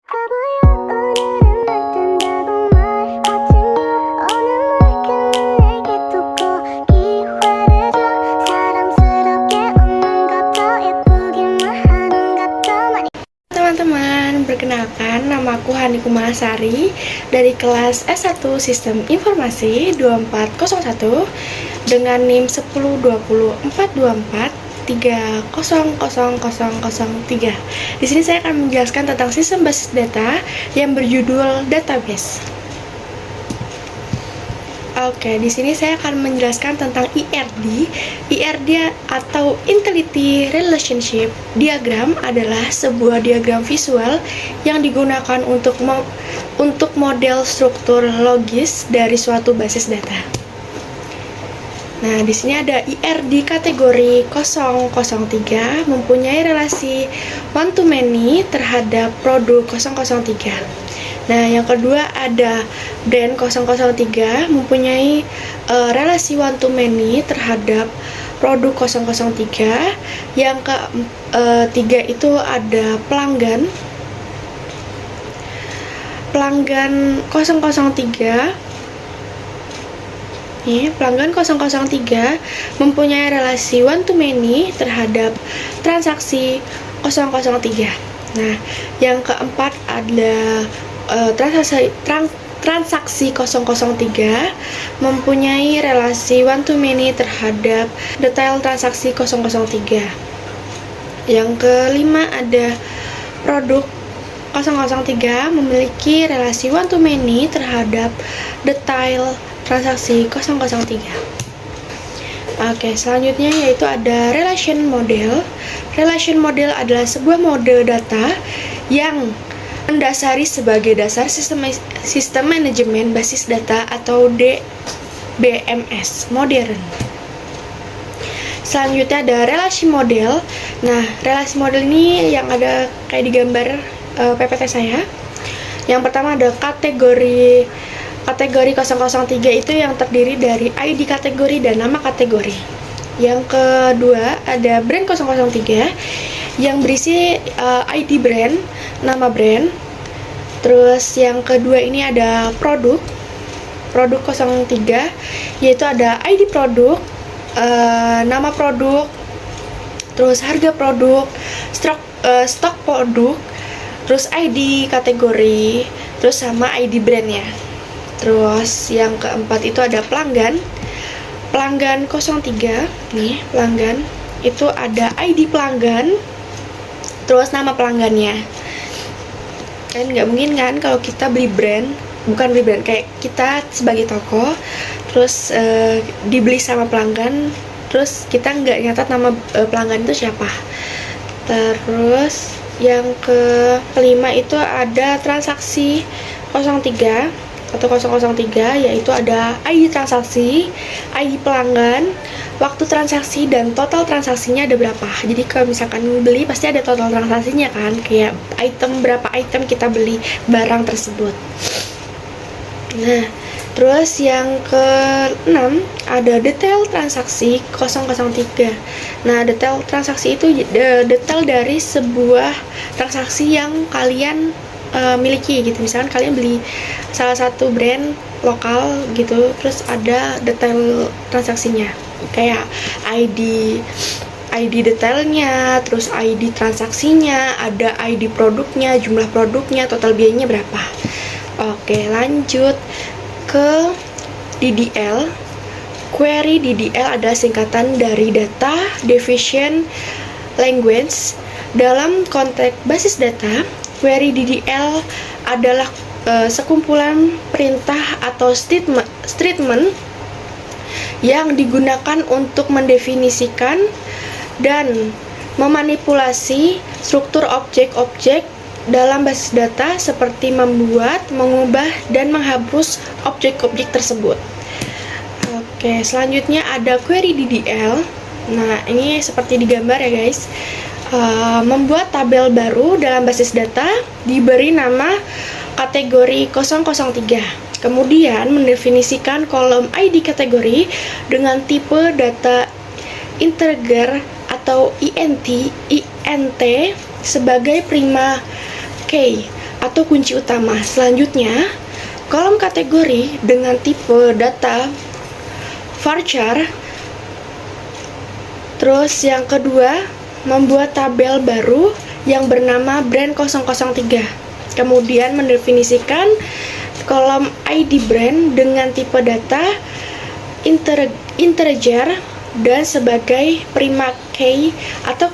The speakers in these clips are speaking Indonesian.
Teman-teman, perkenalkan nama aku Haniku Mahasari dari kelas S1 Sistem Informasi 2401 dengan NIM 10204243000003. Di sini saya akan menjelaskan tentang sistem basis data yang berjudul database. Oke, di sini saya akan menjelaskan tentang IRD. IRD atau Entity Relationship Diagram adalah sebuah diagram visual yang digunakan untuk model struktur logis dari suatu basis data. Nah, di sini ada IRD kategori 003 mempunyai relasi one to many terhadap produk 003. Nah, yang kedua ada brand 003 mempunyai relasi one to many terhadap produk 003. Yang ketiga itu ada pelanggan 003. Pelanggan 003 mempunyai relasi one to many terhadap transaksi 003. Nah, yang keempat ada transaksi 003 mempunyai relasi one to many terhadap detail transaksi 003. Yang kelima ada produk 003 memiliki relasi one to many terhadap detail transaksi 003. Oke, selanjutnya yaitu ada relation model. Relation model adalah sebuah model data yang mendasari sebagai dasar sistem manajemen basis data atau DBMS modern. Selanjutnya ada relasi model. Nah, relasi model ini yang ada kayak di gambar PPT saya. Yang pertama ada kategori 003 itu yang terdiri dari ID kategori dan nama kategori. Yang kedua ada brand 003 yang berisi ID brand, nama brand. Terus yang kedua ini ada produk 03 yaitu ada ID produk, nama produk, terus harga produk, stok produk, terus ID kategori, terus sama ID brandnya. Terus yang keempat itu ada pelanggan 03 nih, pelanggan itu ada ID pelanggan, terus nama pelanggannya. Kan nggak mungkin kan kalau kita bukan beli brand, kayak kita sebagai toko terus dibeli sama pelanggan, terus kita nggak nyatat nama pelanggan itu siapa. Terus yang kelima itu ada transaksi 03 atau 003 yaitu ada ID transaksi, ID pelanggan, waktu transaksi, dan total transaksinya ada berapa. Jadi kalau misalkan beli pasti ada total transaksinya kan, kayak berapa item kita beli barang tersebut. Nah, terus yang ke-6 ada detail transaksi 003. Nah, detail transaksi itu detail dari sebuah transaksi yang kalian miliki gitu. Misalkan kalian beli salah satu brand lokal gitu, terus ada detail transaksinya kayak ID detailnya, terus ID transaksinya, ada ID produknya, jumlah produknya, total biayanya berapa. Oke, lanjut ke DDL. Query DDL adalah singkatan dari Data Diffusion Language. Dalam konteks basis data, query DDL adalah sekumpulan perintah atau statement yang digunakan untuk mendefinisikan dan memanipulasi struktur objek-objek dalam basis data seperti membuat, mengubah, dan menghapus objek-objek tersebut. Oke, selanjutnya ada query DDL. Nah, ini seperti di gambar ya guys. Membuat tabel baru dalam basis data diberi nama kategori 003. Kemudian mendefinisikan kolom ID kategori dengan tipe data integer atau INT sebagai prima key. atau kunci utama. Selanjutnya, kolom kategori dengan tipe data varchar. Terus yang kedua, membuat tabel baru yang bernama brand 003. Kemudian mendefinisikan kolom ID brand dengan tipe data integer dan sebagai prima key atau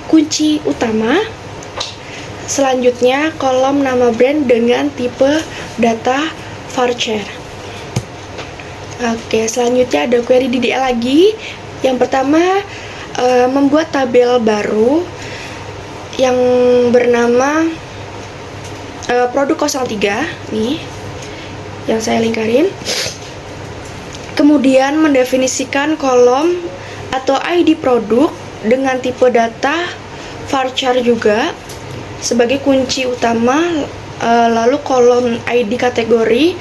kunci utama. Selanjutnya, kolom nama brand dengan tipe data varchar. Oke, selanjutnya ada query DDL lagi. Yang pertama, membuat tabel baru yang bernama produk 03 nih yang saya lingkarin. Kemudian mendefinisikan kolom atau ID produk dengan tipe data varchar juga sebagai kunci utama, lalu kolom ID kategori,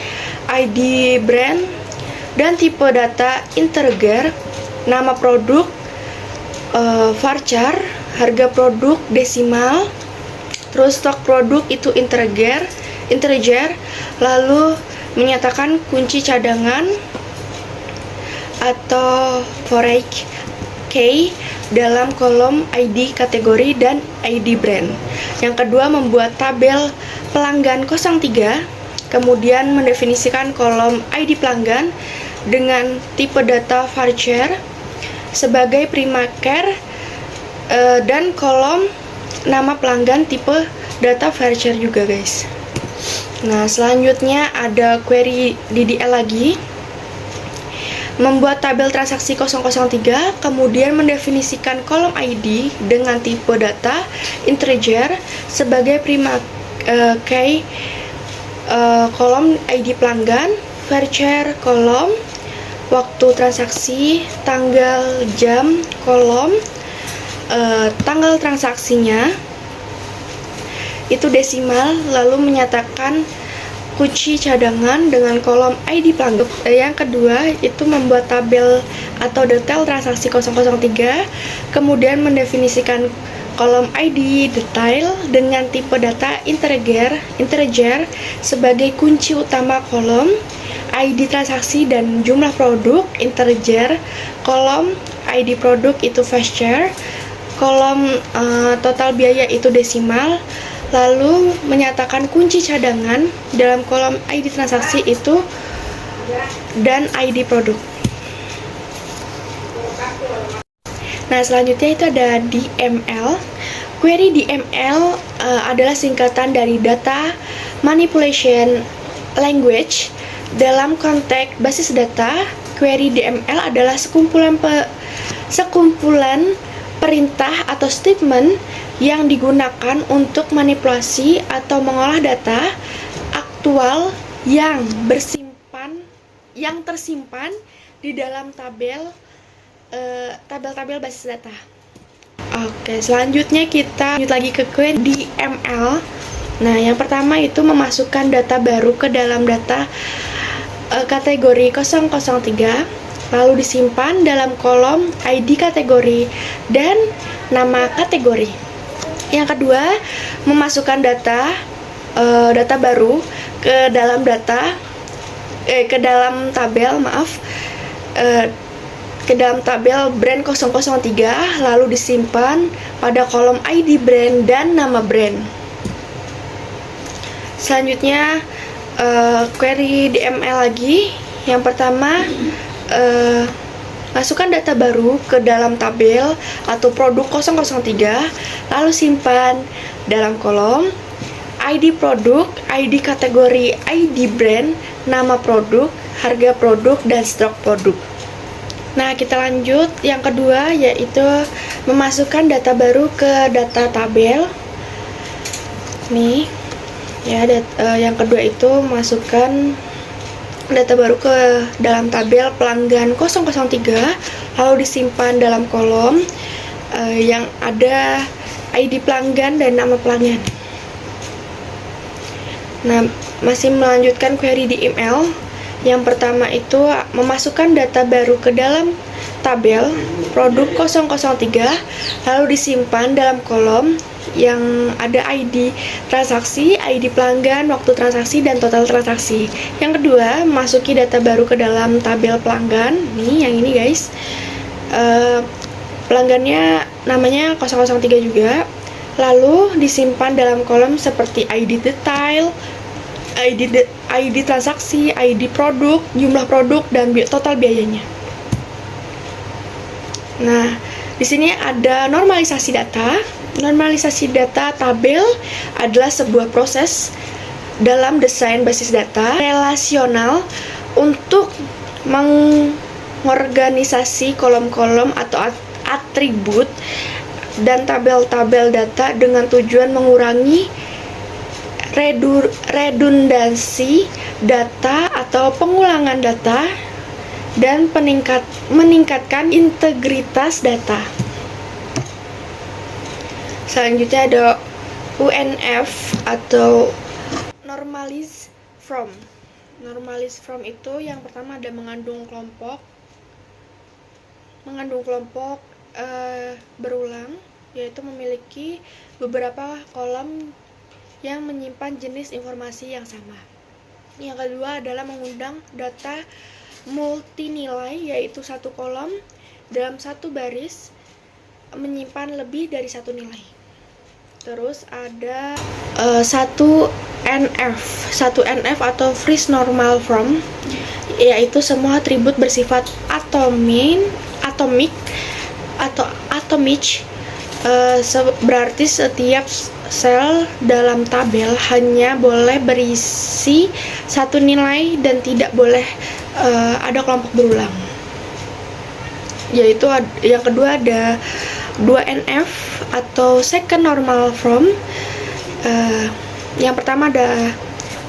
ID brand, dan tipe data integer, nama produk, varchar, harga produk desimal, terus stok produk itu integer, lalu menyatakan kunci cadangan atau foreign key dalam kolom ID kategori dan ID brand. Yang kedua, membuat tabel pelanggan 03, kemudian mendefinisikan kolom ID pelanggan dengan tipe data varchar sebagai prima key dan kolom nama pelanggan tipe data varchar juga, guys. Nah, selanjutnya ada query DDL lagi. Membuat tabel transaksi 003, kemudian mendefinisikan kolom ID dengan tipe data integer sebagai prima key, kolom ID pelanggan, varchar, kolom waktu transaksi, tanggal, jam, kolom tanggal transaksinya itu desimal, lalu menyatakan kunci cadangan dengan kolom ID pelanggan. Yang kedua itu membuat tabel atau detail transaksi 003, kemudian mendefinisikan kolom ID detail dengan tipe data integer sebagai kunci utama kolom ID transaksi dan jumlah produk integer, kolom ID produk itu varchar, kolom total biaya itu desimal, lalu menyatakan kunci cadangan dalam kolom ID transaksi itu dan ID produk. Nah, selanjutnya itu ada DML. Query DML adalah singkatan dari Data Manipulation Language. Dalam konteks basis data, query DML adalah sekumpulan perintah atau statement yang digunakan untuk manipulasi atau mengolah data aktual yang tersimpan di dalam tabel-tabel basis data. Oke, selanjutnya kita lanjut lagi ke query DML. Nah, yang pertama itu memasukkan data baru ke dalam data kategori 003, lalu disimpan dalam kolom ID kategori dan nama kategori. Yang kedua, memasukkan data baru ke dalam tabel brand 003, lalu disimpan pada kolom ID brand dan nama brand. Selanjutnya query DML lagi. Yang pertama, masukkan data baru ke dalam tabel atau produk 003, lalu simpan dalam kolom ID produk, ID kategori, ID brand, nama produk, harga produk, dan stok produk. Nah, kita lanjut. Yang kedua yaitu memasukkan data baru ke data tabel. Nih ya, yang kedua itu masukkan data baru ke dalam tabel pelanggan 003, lalu disimpan dalam kolom yang ada ID pelanggan dan nama pelanggan. Nah, masih melanjutkan query di email. Yang pertama itu memasukkan data baru ke dalam tabel produk 003, lalu disimpan dalam kolom yang ada ID transaksi, ID pelanggan, waktu transaksi, dan total transaksi. Yang kedua, masuki data baru ke dalam tabel pelanggan. Nih, yang ini guys. Pelanggannya namanya 003 juga. Lalu disimpan dalam kolom seperti ID detail, ID transaksi, ID produk, jumlah produk, dan total biayanya. Nah, di sini ada normalisasi data. Normalisasi data tabel adalah sebuah proses dalam desain basis data relasional untuk mengorganisasi kolom-kolom atau atribut dan tabel-tabel data dengan tujuan mengurangi redundansi data atau pengulangan data dan meningkatkan integritas data. Selanjutnya ada UNF atau normalize from. Normalize from itu yang pertama ada mengandung kelompok berulang, yaitu memiliki beberapa kolom yang menyimpan jenis informasi yang sama. Yang kedua adalah mengundang data multinilai, yaitu satu kolom dalam satu baris menyimpan lebih dari satu nilai. Terus ada satu NF atau Freeze Normal From, yaitu semua atribut bersifat atomic atau atomic. Berarti setiap sel dalam tabel hanya boleh berisi satu nilai dan tidak boleh ada kelompok berulang. Yaitu yang kedua ada 2NF atau Second Normal From. Yang pertama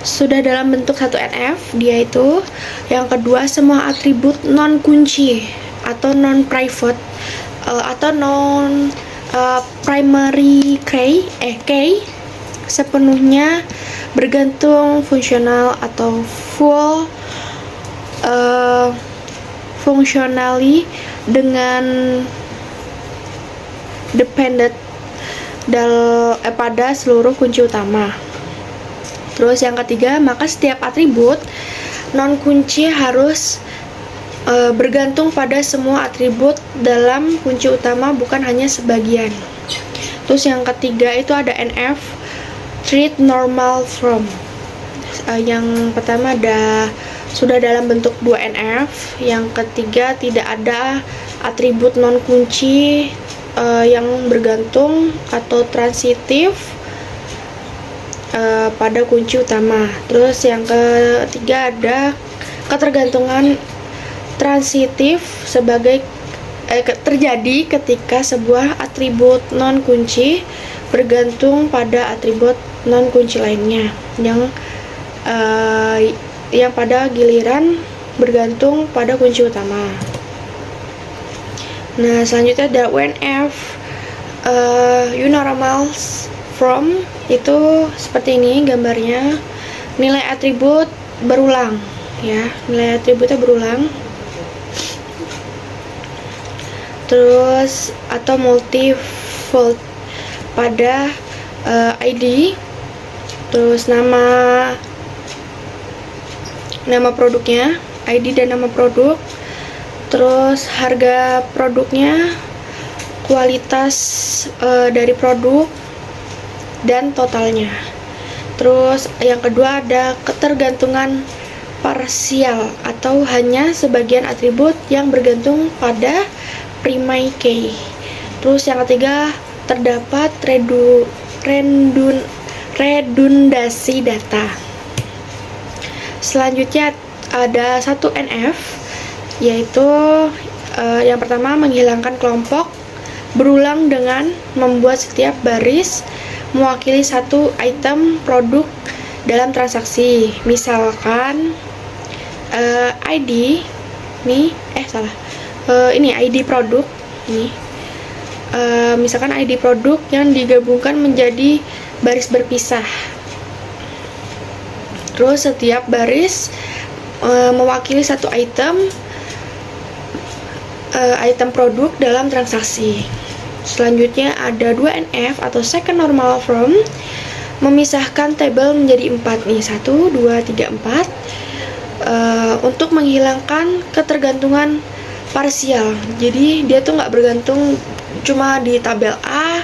sudah dalam bentuk 1NF, dia itu. Yang kedua semua atribut non kunci atau non private atau non primary key sepenuhnya bergantung fungsional atau full functionally dengan dependent pada seluruh kunci utama. Terus yang ketiga, maka setiap atribut non kunci harus bergantung pada semua atribut dalam kunci utama, bukan hanya sebagian. Terus yang ketiga itu ada NF, Treat Normal From. Yang pertama sudah dalam bentuk 2NF. Yang ketiga tidak ada atribut non kunci yang bergantung atau transitif pada kunci utama. Terus yang ketiga ada ketergantungan transitif terjadi ketika sebuah atribut non kunci bergantung pada atribut non kunci lainnya yang pada giliran bergantung pada kunci utama. Nah, selanjutnya ada UNF, Normals From, itu seperti ini gambarnya. Nilai atribut berulang, ya, nilai atributnya berulang. Terus atau multifold pada ID, terus nama produknya, ID dan nama produk, terus harga produknya, kualitas dari produk, dan totalnya. Terus yang kedua ada ketergantungan parsial atau hanya sebagian atribut yang bergantung pada primary key. Terus yang ketiga terdapat redundasi data. Selanjutnya ada 1NF, yaitu yang pertama menghilangkan kelompok berulang dengan membuat setiap baris mewakili satu item produk dalam transaksi. Misalkan ID nih, ini ID produk nih. Misalkan ID produk yang digabungkan menjadi baris berpisah. Terus setiap baris mewakili satu item produk dalam transaksi. Selanjutnya ada 2NF atau second normal form, memisahkan tabel menjadi 4 nih, 1, 2, 3, 4, untuk menghilangkan ketergantungan parsial. Jadi dia tuh nggak bergantung cuma di tabel A,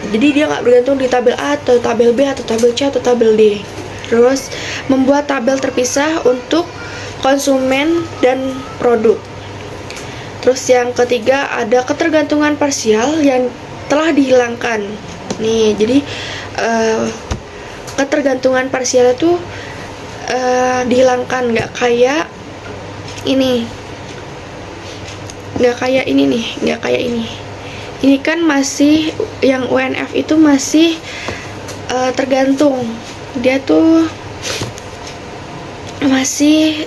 jadi dia nggak bergantung di tabel A atau tabel B atau tabel C atau tabel D. Terus membuat tabel terpisah untuk konsumen dan produk. Terus yang ketiga ada ketergantungan parsial yang telah dihilangkan. Nih, jadi ketergantungan parsial itu dihilangkan, nggak kayak ini ini kan masih, yang UNF itu masih tergantung, dia tuh masih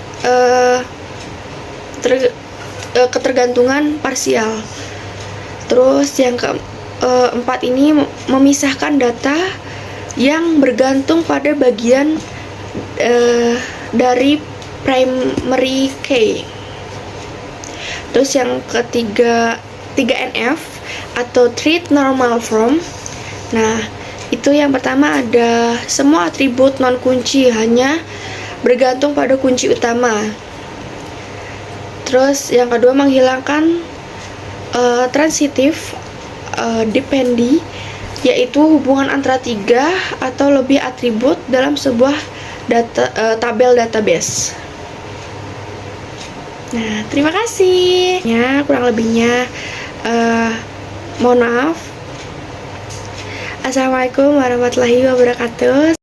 ketergantungan parsial. Terus yang keempat ini memisahkan data yang bergantung pada bagian dari primary key. Terus yang ketiga 3NF atau treat normal form. Nah, itu yang pertama ada semua atribut non kunci hanya bergantung pada kunci utama. Terus yang kedua menghilangkan transitive dependi, yaitu hubungan antara 3 atau lebih atribut dalam sebuah tabel database. Nah, terima kasih. Ya, kurang lebihnya mohon maaf. Assalamualaikum warahmatullahi wabarakatuh.